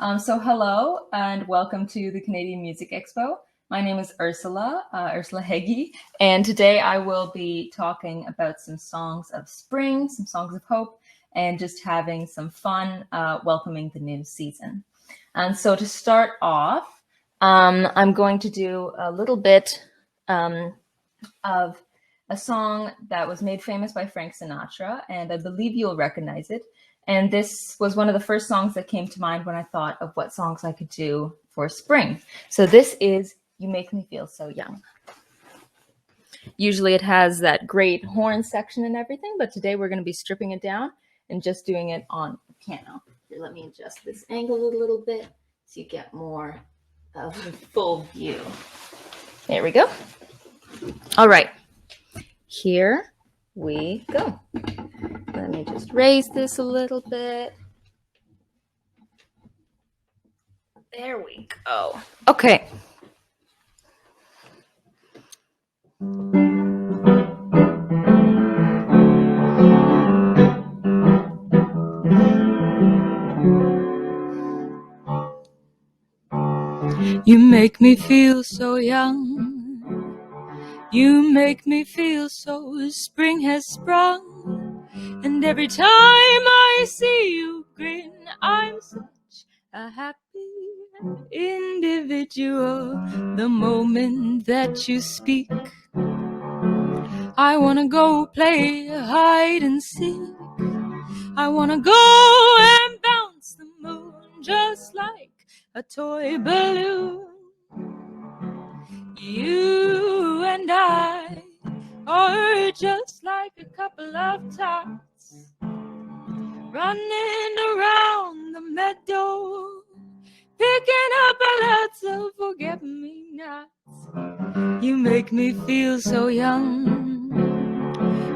So hello and welcome to the Canadian Music Expo. My name is Ursula, Ursula Hegge, and today I will be talking about some songs of spring, some songs of hope, and just having some fun welcoming the new season. And so to start off, I'm going to do a little bit of a song that was made famous by Frank Sinatra, and I believe you'll recognize it. And this was one of the first songs that came to mind when I thought of what songs I could do for spring. So this is You Make Me Feel So Young. Usually it has that great horn section and everything, but today we're going to be stripping it down and just doing it on piano. Here, let me adjust this angle a little bit so you get more of the full view. There we go. All right, here we go. Let me just raise this a little bit. There we go. Okay. You make me feel so young. You make me feel so spring has sprung. And every time I see you grin, I'm such a happy individual. The moment that you speak, I wanna go play hide and seek. I wanna go and bounce the moon just like a toy balloon. You and I are just like a couple of tots running around the meadow, picking up lots of forget-me-nots. You make me feel so young.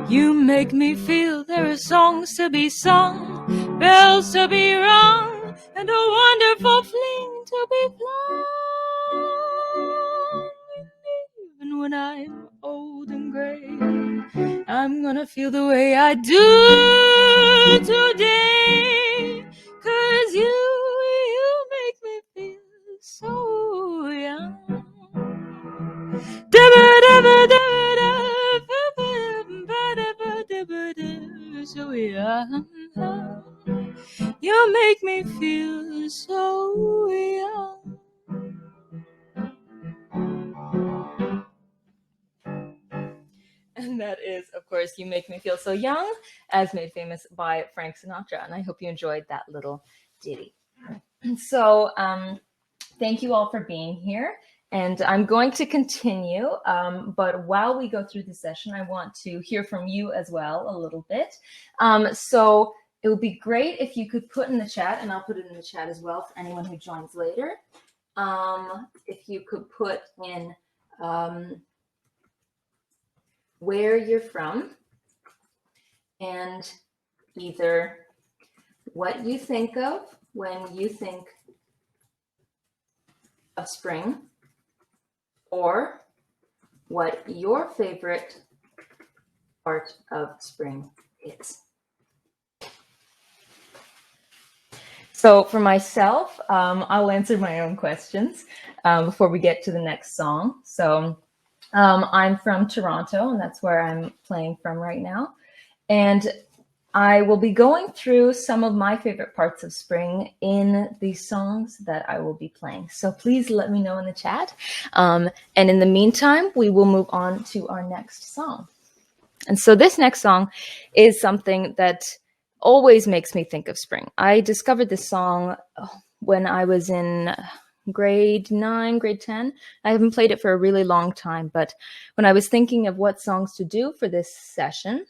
You make me feel there are songs to be sung, bells to be rung, and a wonderful fling to be flung. Even when I'm old and gray, I'm gonna feel the way I do today. 'Cause you make me feel so young. So young. You make me feel so young. And that is, of course, You Make Me Feel So Young, as made famous by Frank Sinatra. And I hope you enjoyed that little ditty. So thank you all for being here. And I'm going to continue, but while we go through the session, I want to hear from you as well a little bit. So it would be great if you could put in the chat, and I'll put it in the chat as well for anyone who joins later. If you could put in where you're from and either what you think of when you think of spring, or what your favorite part of spring is. So for myself, I'll answer my own questions before we get to the next song. So I'm from Toronto, and that's where I'm playing from right now. And I will be going through some of my favorite parts of spring in the songs that I will be playing. So please let me know in the chat. And in the meantime, we will move on to our next song. And so this next song is something that always makes me think of spring. I discovered this song when I was in grade 9, grade 10. I haven't played it for a really long time, but when I was thinking of what songs to do for this session,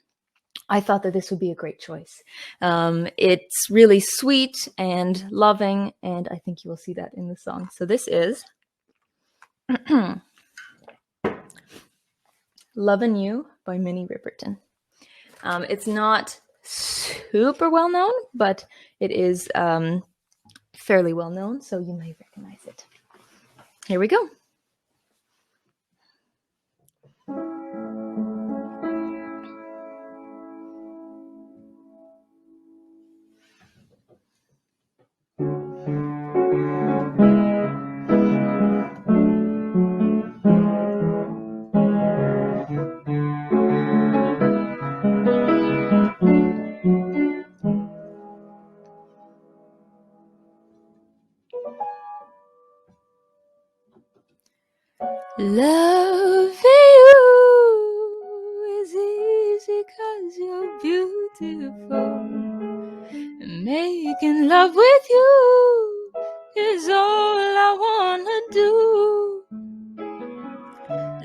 I thought that this would be a great choice. It's really sweet and loving, and I think you will see that in the song. So this is Lovin' You by Minnie Riperton. It's not super well known, but it is fairly well known, so you may recognize it. Here we go. Loving you is easy 'cause you're beautiful. Making love with you is all I wanna do.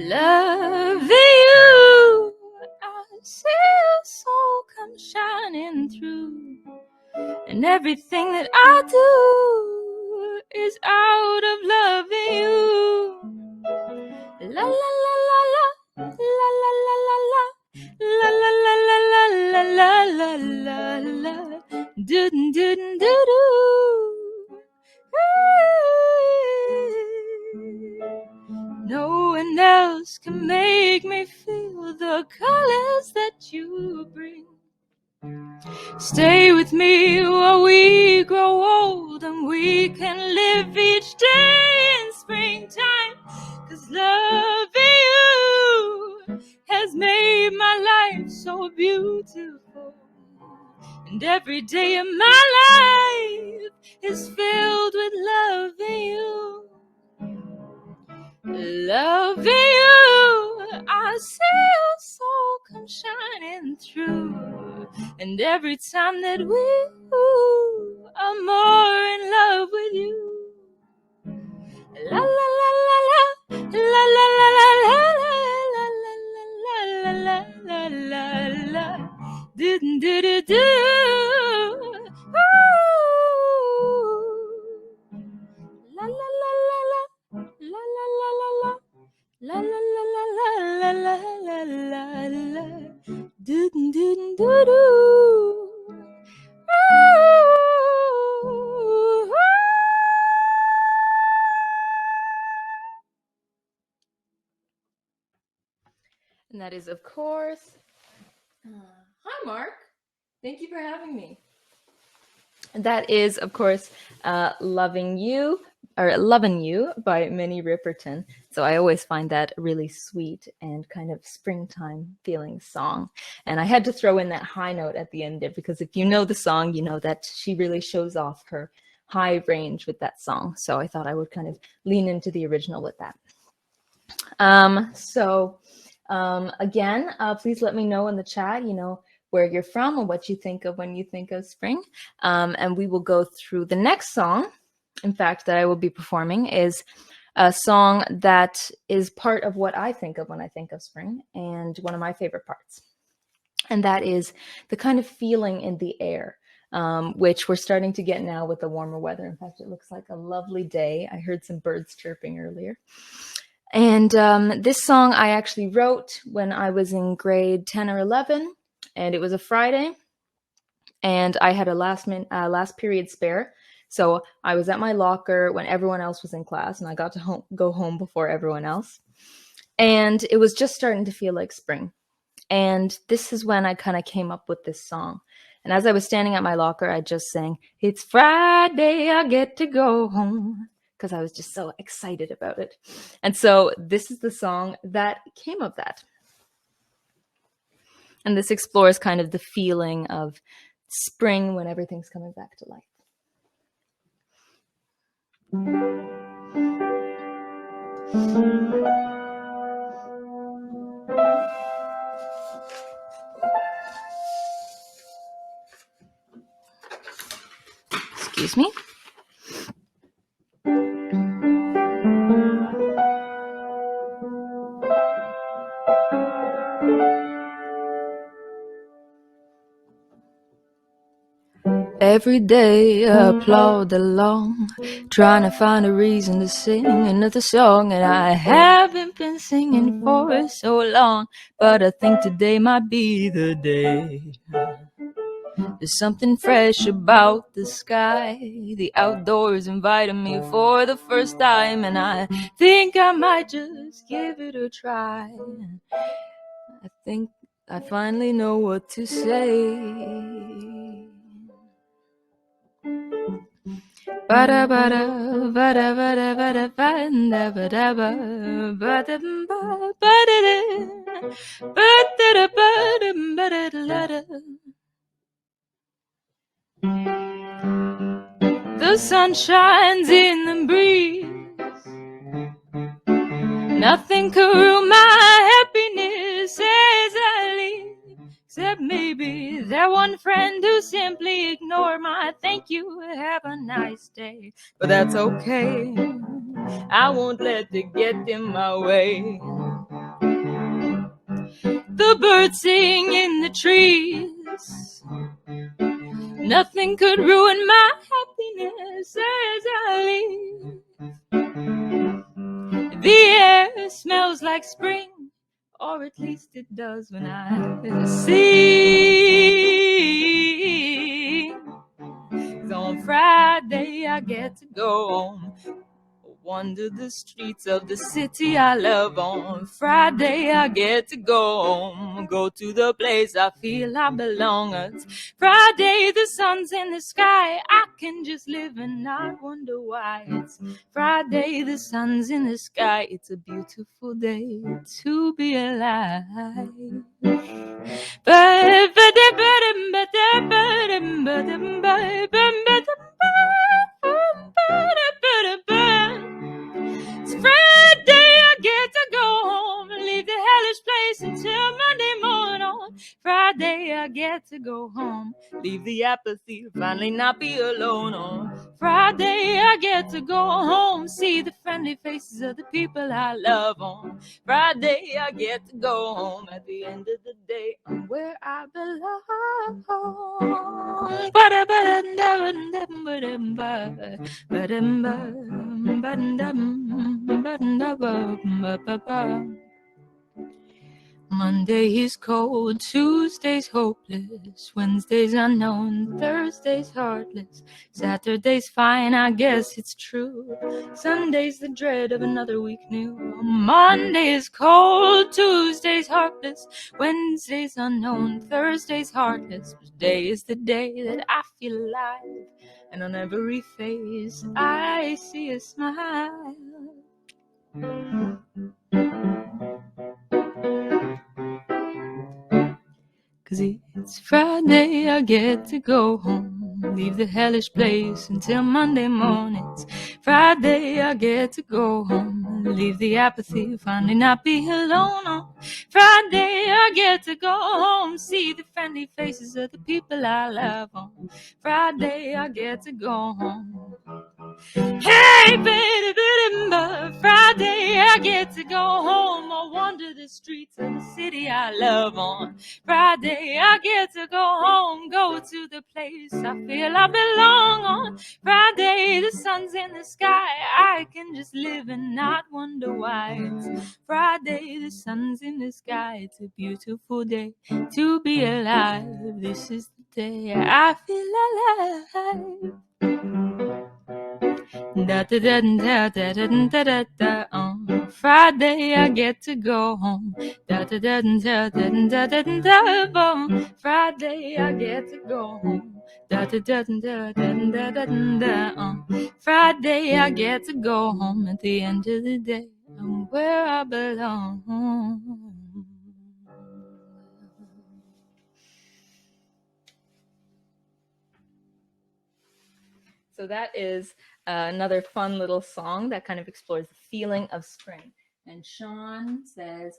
Loving you, I see your soul come shining through. And everything that I do is out of loving you. La la la la la, la la la la la, la la la la la la la la la, do do do do do. No one else can make me feel the colors that you bring. Stay with me while we grow old and we can live each day in springtime. 'Cause loving you has made my life so beautiful. And every day of my life is filled with loving you. Loving you, I see your soul come shining through. And every time that we are more in love with you. La la la la la, la la la la la la la la la la la, do do do do. La la la la la, la la la la la, la la la la la la la la la, do do do do. And that is, of course, hi Mark, thank you for having me. And that is, of course, Loving You by Minnie Riperton. So I always find that a really sweet and kind of springtime feeling song. And I had to throw in that high note at the end there, because if you know the song, you know that she really shows off her high range with that song. So I thought I would kind of lean into the original with that. Again, please let me know in the chat, where you're from and what you think of when you think of spring. And we will go through the next song, in fact, that I will be performing is a song that is part of what I think of when I think of spring and one of my favorite parts. And that is the kind of feeling in the air, which we're starting to get now with the warmer weather. In fact, it looks like a lovely day. I heard some birds chirping earlier. And this song I actually wrote when I was in grade 10 or 11, and it was a Friday, and I had a last period spare. So I was at my locker when everyone else was in class, and I got to go home before everyone else. And it was just starting to feel like spring. And this is when I kind of came up with this song. And as I was standing at my locker, I just sang, "It's Friday, I get to go home," because I was just so excited about it. And so this is the song that came of that. And this explores kind of the feeling of spring when everything's coming back to life. Excuse me. Every day I plod along, trying to find a reason to sing another song, and I haven't been singing for so long, but I think today might be the day. There's something fresh about the sky, the outdoors inviting me for the first time, and I think I might just give it a try. I think I finally know what to say. Bada bada bada bada bada bada bada bada bada bada bada. The sun shines in the breeze. Nothing could ruin my happiness as I leave, except maybe that one friend who simply ignored my thank you, have a nice day. But that's okay, I won't let it get in my way. The birds sing in the trees. Nothing could ruin my happiness as I leave. The air smells like spring, or at least it does when I see. 'Cause on Friday I get to go home, wander the streets of the city I love. On Friday I get to go home, go to the place I feel I belong. It's Friday, the sun's in the sky, I can just live and not wonder why. It's Friday, the sun's in the sky, it's a beautiful day to be alive. It's Friday, I get to go home and leave the hellish place until Monday morning. On Friday, I get to go home, leave the apathy, finally not be alone. On Friday, I get to go home, see the friendly faces of the people I love. On Friday, I get to go home. At the end of the day, I'm where I belong. Monday is cold, Tuesday's hopeless, Wednesday's unknown, Thursday's heartless, Saturday's fine, I guess it's true, Sunday's the dread of another week new. Monday is cold, Tuesday's heartless, Wednesday's unknown, Thursday's heartless, today is the day that I feel alive, and on every face I see a smile. Cause it's Friday, I get to go home, leave the hellish place until Monday morning. It's Friday, I get to go home, leave the apathy, finally not be alone. On Friday, I get to go home, see the friendly faces of the people I love. On Friday, I get to go home. Hey, baby, Friday, I get to go home or wander the streets of the city I love. On Friday, I get to go home, go to the place I feel I belong. On Friday, the sun's in the sky, I can just live and not wonder why. It's Friday, the sun's in the sky, it's a beautiful day to be alive. This is the day I feel alive. Da da da da da da da da da. On Friday I get to go home. Da da da da da da da da da. On Friday I get to go home. Da da da da da da da da. On Friday I get to go home. At the end of the day, I'm where I belong. So that is another fun little song that kind of explores the feeling of spring. And Sean says,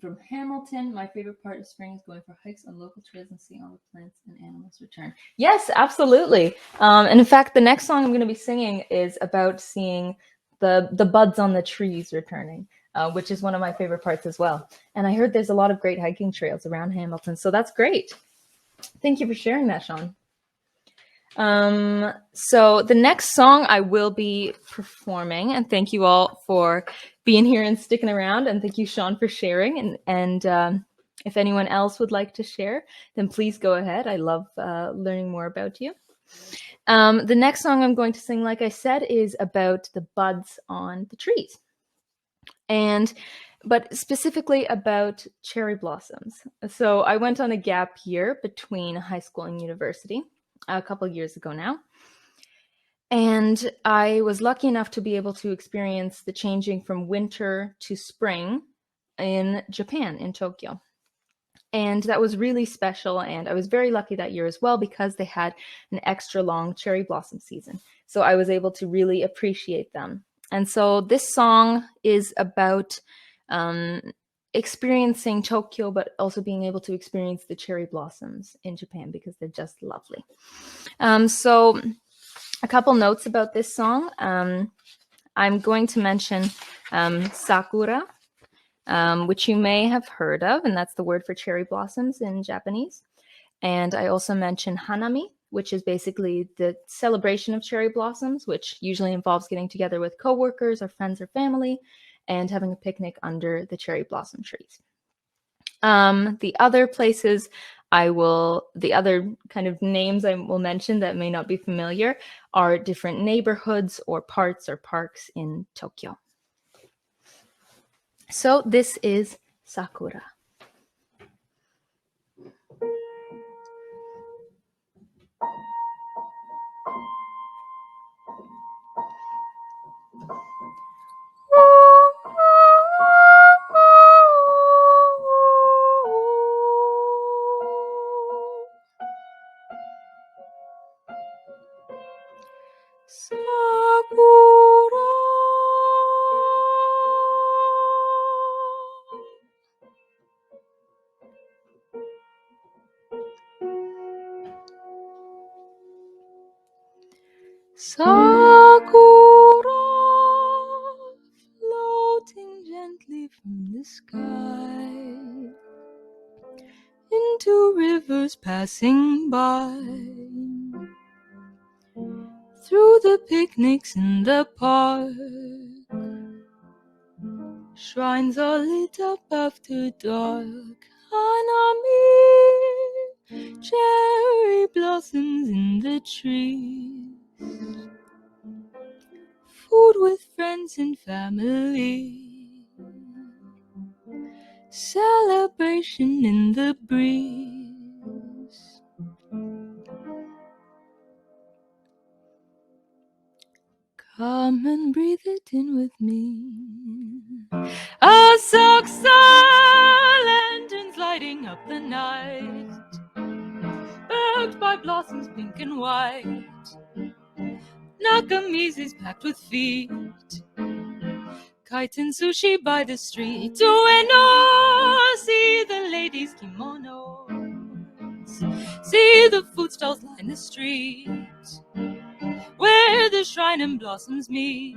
from Hamilton, my favorite part of spring is going for hikes on local trails and seeing all the plants and animals return. Yes, absolutely. And in fact, the next song I'm going to be singing is about seeing the buds on the trees returning, which is one of my favorite parts as well. And I heard there's a lot of great hiking trails around Hamilton, so that's great. Thank you for sharing that, Sean. So the next song I will be performing, and thank you all for being here and sticking around, and thank you, Sean, for sharing. And if anyone else would like to share, then please go ahead. I love learning more about you. The next song I'm going to sing, like I said, is about the buds on the trees, but specifically about cherry blossoms. So I went on a gap year between high school and university a couple of years ago now. And I was lucky enough to be able to experience the changing from winter to spring in Japan, in Tokyo. And that was really special. And I was very lucky that year as well because they had an extra long cherry blossom season. So I was able to really appreciate them. And so this song is about experiencing Tokyo, but also being able to experience the cherry blossoms in Japan because they're just lovely. So a couple notes about this song. I'm going to mention Sakura, which you may have heard of, and that's the word for cherry blossoms in Japanese. And I also mention Hanami, which is basically the celebration of cherry blossoms, which usually involves getting together with coworkers or friends or family and having a picnic under the cherry blossom trees. The other places the other kind of names I will mention that may not be familiar are different neighborhoods or parts or parks in Tokyo. So this is Sakura. Sakura. Sakura, floating gently from the sky into rivers passing by, through the picnics in the park. Shrines are lit up after dark. Hanami, cherry blossoms in the trees. Food with friends and family. Celebration in the breeze. Come and breathe it in with me. Asakusa, lanterns lighting up the night, bagged by blossoms pink and white. Nakamizi's packed with feet, kite and sushi by the street. Ueno, see the ladies' kimonos, see the food stalls line the street, where the shrine and blossoms meet.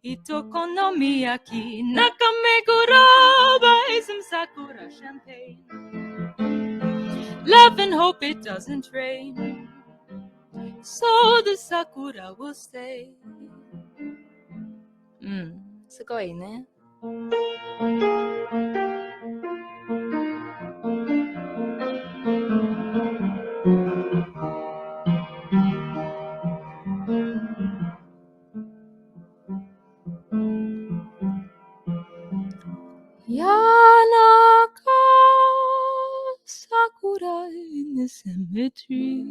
Itoko no miyaki, nakameguro, buy some Sakura champagne. Laugh and hope it doesn't rain, so the Sakura will stay. すごいね。Yanaka, Sakura in the cemetery,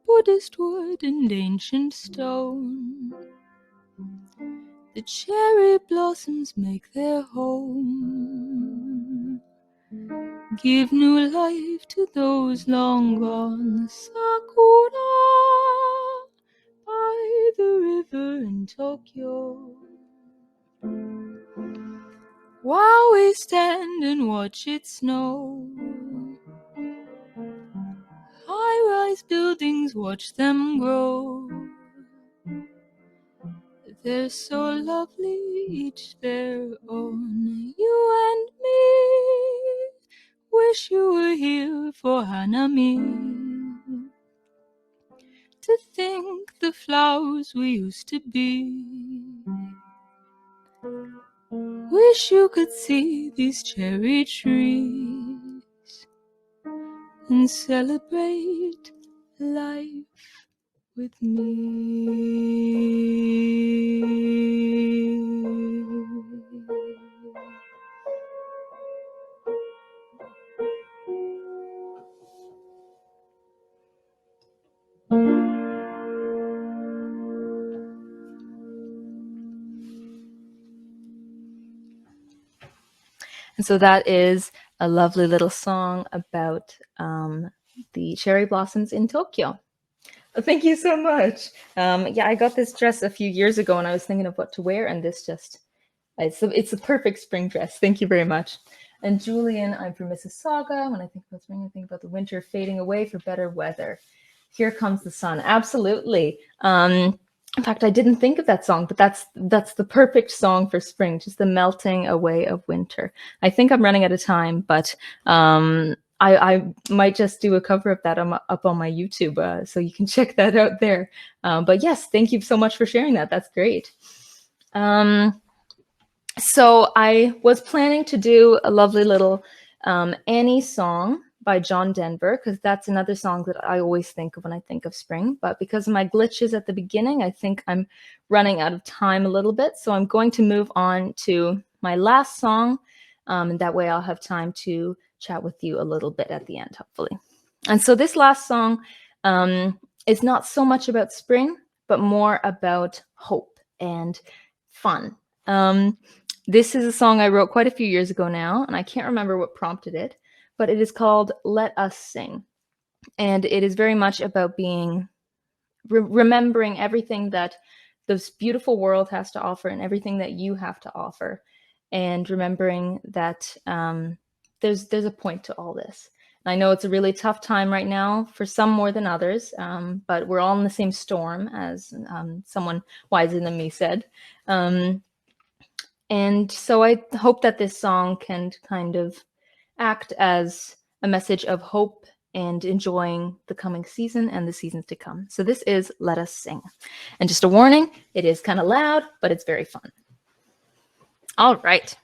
Buddhist wood and ancient stone. The cherry blossoms make their home, give new life to those long gone. Sakura by the river in Tokyo, while we stand and watch it snow. High-rise buildings, watch them grow. They're so lovely, each their own. You and me, wish you were here for Hanami, to think the flowers we used to be. Wish you could see these cherry trees and celebrate life with me. So that is a lovely little song about the cherry blossoms in Tokyo. Thank you so much. Yeah, I got this dress a few years ago and I was thinking of what to wear, and this just, it's a perfect spring dress. Thank you very much. And Julian, I'm from Mississauga. When I think about spring, I think about the winter fading away for better weather. Here comes the sun. Absolutely. In fact, I didn't think of that song, but that's the perfect song for spring, just the melting away of winter. I think I'm running out of time, but I might just do a cover of that up on my YouTube, so you can check that out there. But yes, thank you so much for sharing that. That's great. So I was planning to do a lovely little Annie song by John Denver, because that's another song that I always think of when I think of spring. But because of my glitches at the beginning, I think I'm running out of time a little bit. So I'm going to move on to my last song. And that way I'll have time to chat with you a little bit at the end, hopefully. And so this last song is not so much about spring, but more about hope and fun. This is a song I wrote quite a few years ago now, and I can't remember what prompted it, but it is called Let Us Sing. And it is very much about being, remembering everything that this beautiful world has to offer and everything that you have to offer. And remembering that there's a point to all this. And I know it's a really tough time right now for some more than others, but we're all in the same storm, as someone wiser than me said. And so I hope that this song can kind of act as a message of hope and enjoying the coming season and the seasons to come. So this is Let Us Sing. And just a warning, it is kind of loud, but it's very fun. All right.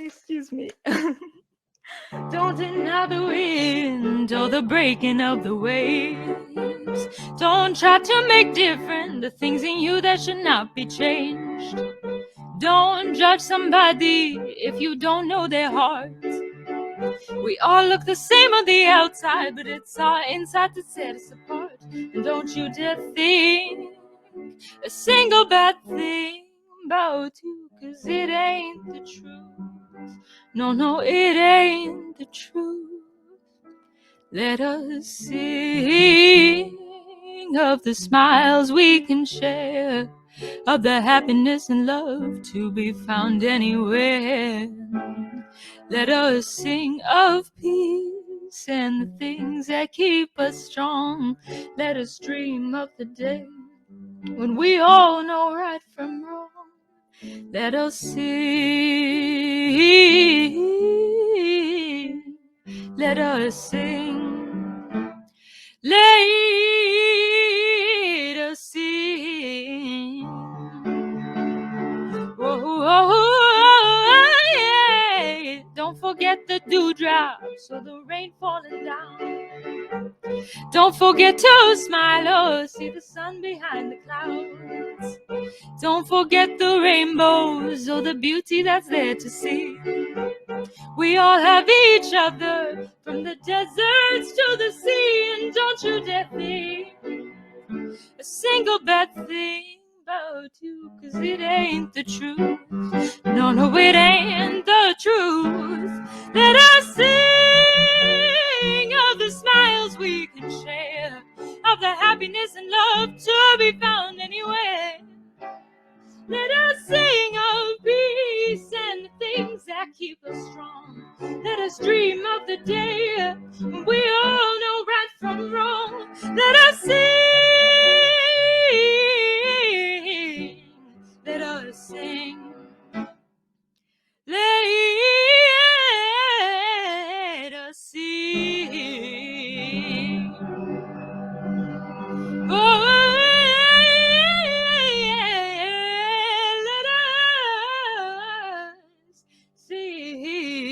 Excuse me. Don't deny the wind or the breaking of the waves. Don't try to make different the things in you that should not be changed. Don't judge somebody if you don't know their heart. We all look the same on the outside, but it's our inside that set us apart. And don't you dare think a single bad thing about you, 'cause it ain't the truth. No, no, it ain't the truth. Let us sing of the smiles we can share, of the happiness and love to be found anywhere. Let us sing of peace and the things that keep us strong. Let us dream of the day when we all know right from wrong. Let us sing. Let us sing. Let us sing. Oh, yeah. Don't forget the dewdrops or the rain falling down. Don't forget to smile or see the sun behind the clouds. Don't forget the rainbows or the beauty that's there to see. We all have each other, from the deserts to the sea. And don't you dare think a single bad thing about you, 'cause it ain't the truth. No, no, it ain't the truth. Let us sing of the smiles we can share, of the happiness and love to be found anywhere. Let us sing of peace and the things that keep us strong. Let us dream of the day when we all know right from wrong. Let us sing. Let us sing. Let us sing. Oh, let us sing.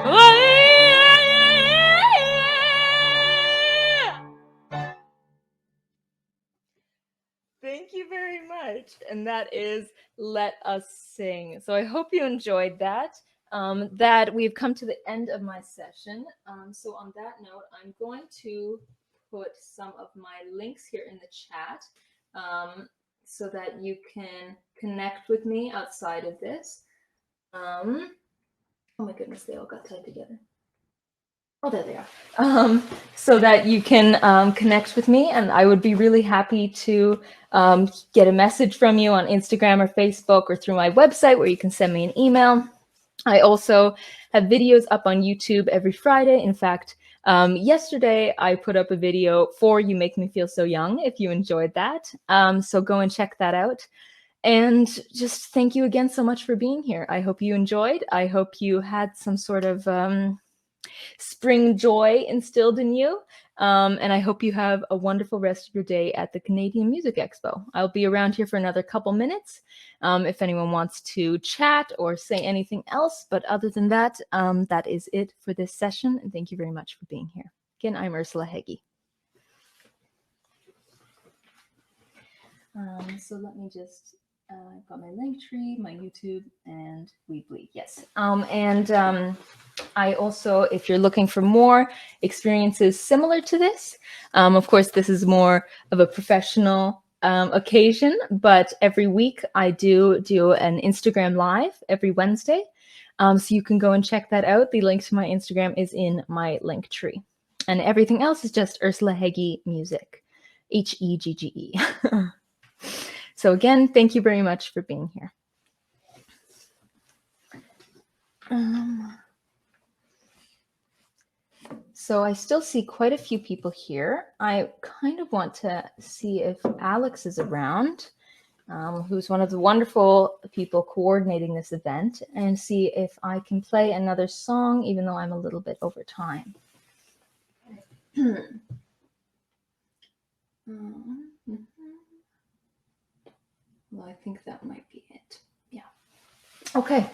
Oh, segment, and that is Let Us Sing. So I hope you enjoyed that. That we've come to the end of my session. So on that note, I'm going to put some of my links here in the chat so that you can connect with me outside of this. Oh my goodness, they all got tied together. Oh, there they are. So that you can connect with me, and I would be really happy to get a message from you on Instagram or Facebook or through my website where you can send me an email. I also have videos up on YouTube every Friday. In fact, yesterday I put up a video for You Make Me Feel So Young, if you enjoyed that. So go and check that out. And just thank you again so much for being here. I hope you enjoyed. I hope you had some sort of spring joy instilled in you. And I hope you have a wonderful rest of your day at the Canadian Music Expo. I'll be around here for another couple minutes if anyone wants to chat or say anything else. But other than that, that is it for this session. And thank you very much for being here. Again, I'm Ursula Hegge. So let me just, I've got my Linktree, my YouTube, and Weebly. Yes. I also, if you're looking for more experiences similar to this, of course, this is more of a professional occasion, but every week I do an Instagram Live every Wednesday. So you can go and check that out. The link to my Instagram is in my Linktree. And everything else is just Ursula Hegge Music, Heggge. So again, thank you very much for being here. So I still see quite a few people here. I kind of want to see if Alex is around, who's one of the wonderful people coordinating this event, and see if I can play another song, even though I'm a little bit over time. Well, I think that might be it. Yeah. Okay.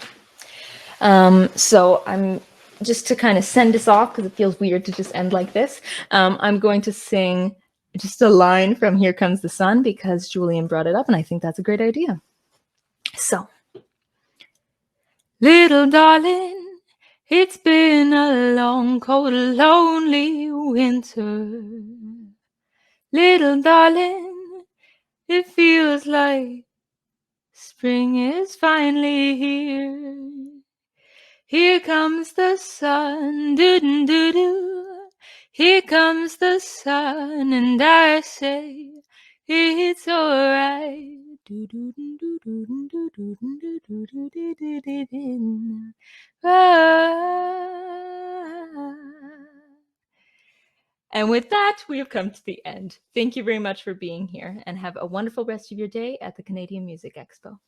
So I'm just to kind of send us off because it feels weird to just end like this. I'm going to sing just a line from Here Comes the Sun because Julian brought it up and I think that's a great idea. So, little darling, it's been a long, cold, lonely winter. Little darling, it feels like spring is finally here. Here comes the sun, doo-doo-doo-doo. Here comes the sun, and I say it's alright. And with that, we have come to the end. Thank you very much for being here, and have a wonderful rest of your day at the Canadian Music Expo.